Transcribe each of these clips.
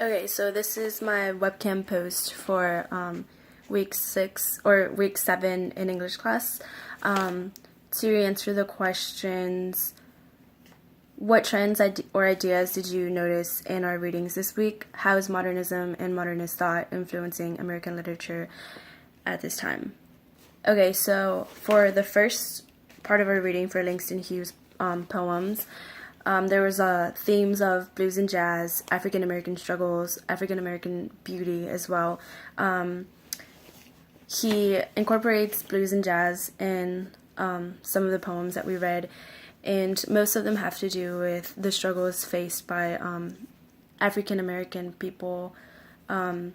Okay, so this is my webcam post for week 6 or week 7 in English class. To answer the questions, what trends or ideas did you notice in our readings this week? How is modernism and modernist thought influencing American literature at this time? Okay, so for the first part of our reading for Langston Hughes poems, there was themes of blues and jazz, African American struggles, African American beauty as well. He incorporates blues and jazz in some of the poems that we read, and most of them have to do with the struggles faced by African American people. All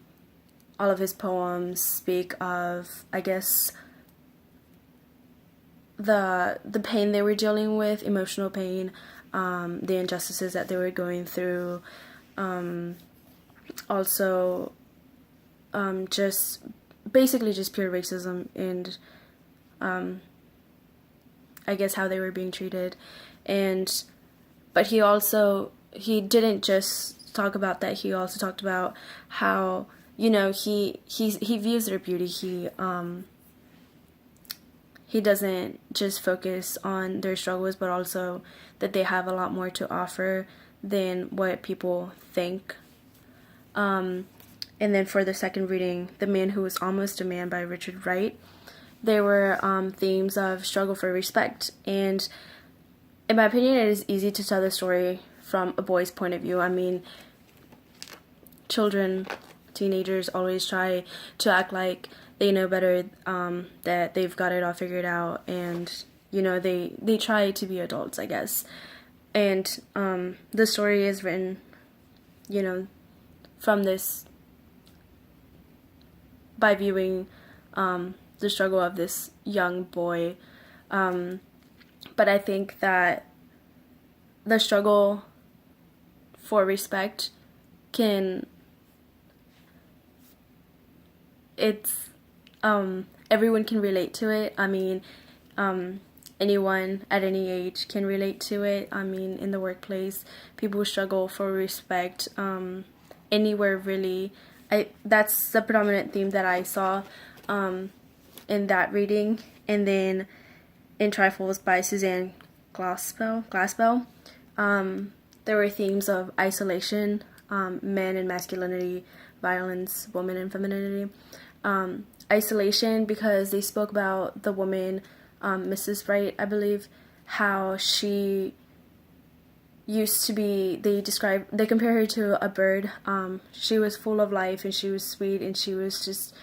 of his poems speak of, I guess, the pain they were dealing with, emotional pain, the injustices that they were going through, also just basically just pure racism and I guess how they were being treated. And but he didn't just talk about that. He also talked about how, you know, he views their beauty. He doesn't just focus on their struggles, but also that they have a lot more to offer than what people think. And then for the second reading, The Man Who Was Almost a Man by Richard Wright, there were themes of struggle for respect. And in my opinion, it is easy to tell the story from a boy's point of view. I mean, children, teenagers always try to act like they know better, that they've got it all figured out, and you know they try to be adults, I guess. And the story is written, you know, from this by viewing the struggle of this young boy. But I think that the struggle for respect can it's everyone can relate to it. I mean, anyone at any age can relate to it. I mean, in the workplace, people struggle for respect anywhere really. That's the predominant theme that I saw in that reading. And then in Trifles by Suzanne Glaspell, there were themes of isolation, men and masculinity, violence, woman and femininity. Isolation because they spoke about the woman, Mrs. Wright, I believe, how she used to be, they compare her to a bird. She was full of life and she was sweet and she was just,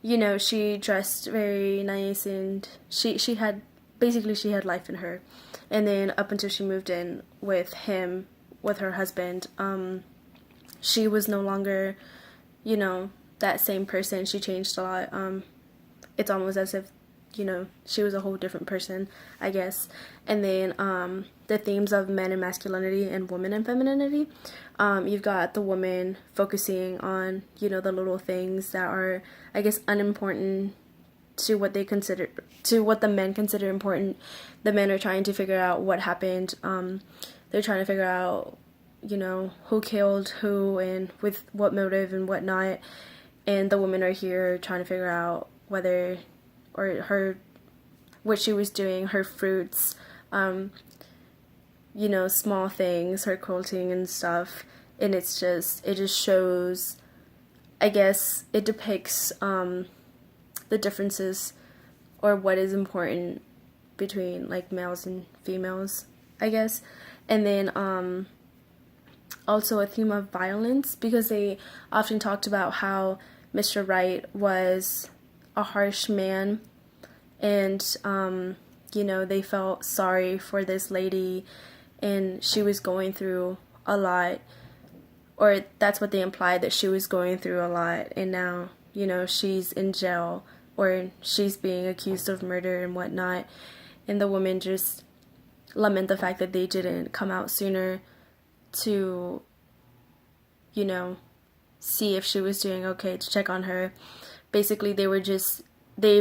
you know, she dressed very nice and she had, basically she had life in her. And then up until she moved in with him, with her husband, she was no longer, you know, that same person. She changed a lot. It's almost as if, you know, she was a whole different person, I guess. And then the themes of men and masculinity and woman and femininity. You've got the woman focusing on, you know, the little things that are, I guess, unimportant to what they consider, to what the men consider important. The men are trying to figure out what happened. They're trying to figure out, you know, who killed who and with what motive and whatnot. And the women are here trying to figure out whether, or her, what she was doing, her fruits, you know, small things, her quilting and stuff. And it just shows, I guess, it depicts the differences or what is important between like males and females, I guess. And then also a theme of violence, because they often talked about how Mr. Wright was a harsh man, and you know, they felt sorry for this lady and she was going through a lot, or that's what they implied, that she was going through a lot, and now, you know, she's in jail or she's being accused of murder and whatnot. And the women just lament the fact that they didn't come out sooner to, you know, see if she was doing okay, to check on her. Basically, they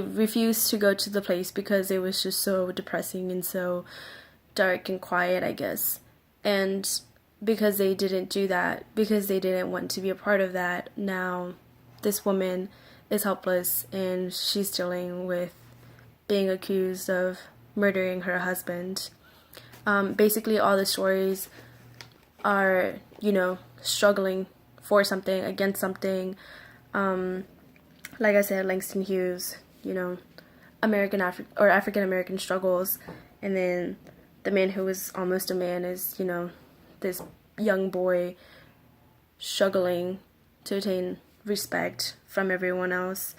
refused to go to the place because it was just so depressing and so dark and quiet, I guess. And because they didn't do that, because they didn't want to be a part of that, now this woman is helpless and she's dealing with being accused of murdering her husband. Basically, all the stories are, struggling for something, against something. Like I said, Langston Hughes, African American struggles, and then the man who was almost a man is, this young boy struggling to attain respect from everyone else.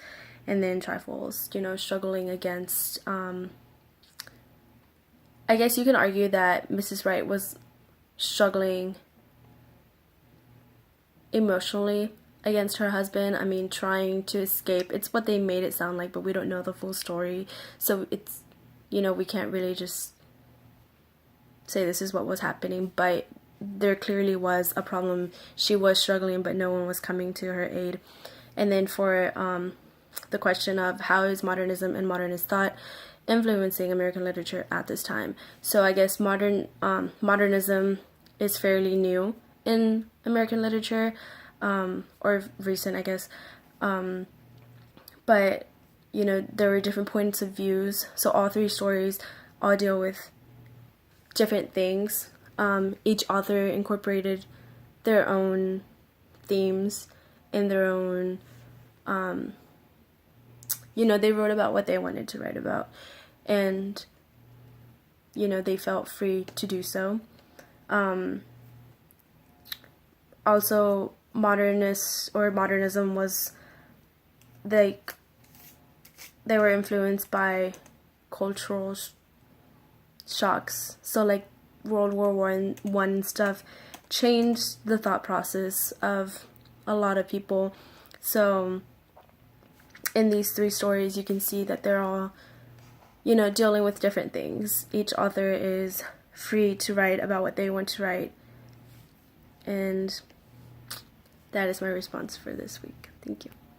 And then Trifles, struggling against, I guess you can argue that Mrs. Wright was struggling emotionally against her husband. I mean, trying to escape. It's what they made it sound like, but we don't know the full story. So it's, we can't really just say this is what was happening, but there clearly was a problem. She was struggling, but no one was coming to her aid. And then for the question of how is modernism and modernist thought influencing American literature at this time. So I guess modernism is fairly new in American literature, or recent, I guess. But, there were different points of views. So all three stories all deal with different things. Each author incorporated their own themes and their own, they wrote about what they wanted to write about. And, they felt free to do so. Also, modernism was, like, they were influenced by cultural shocks. So, like, World War I and stuff changed the thought process of a lot of people. So in these three stories, you can see that they're all, dealing with different things. Each author is free to write about what they want to write. And that is my response for this week. Thank you.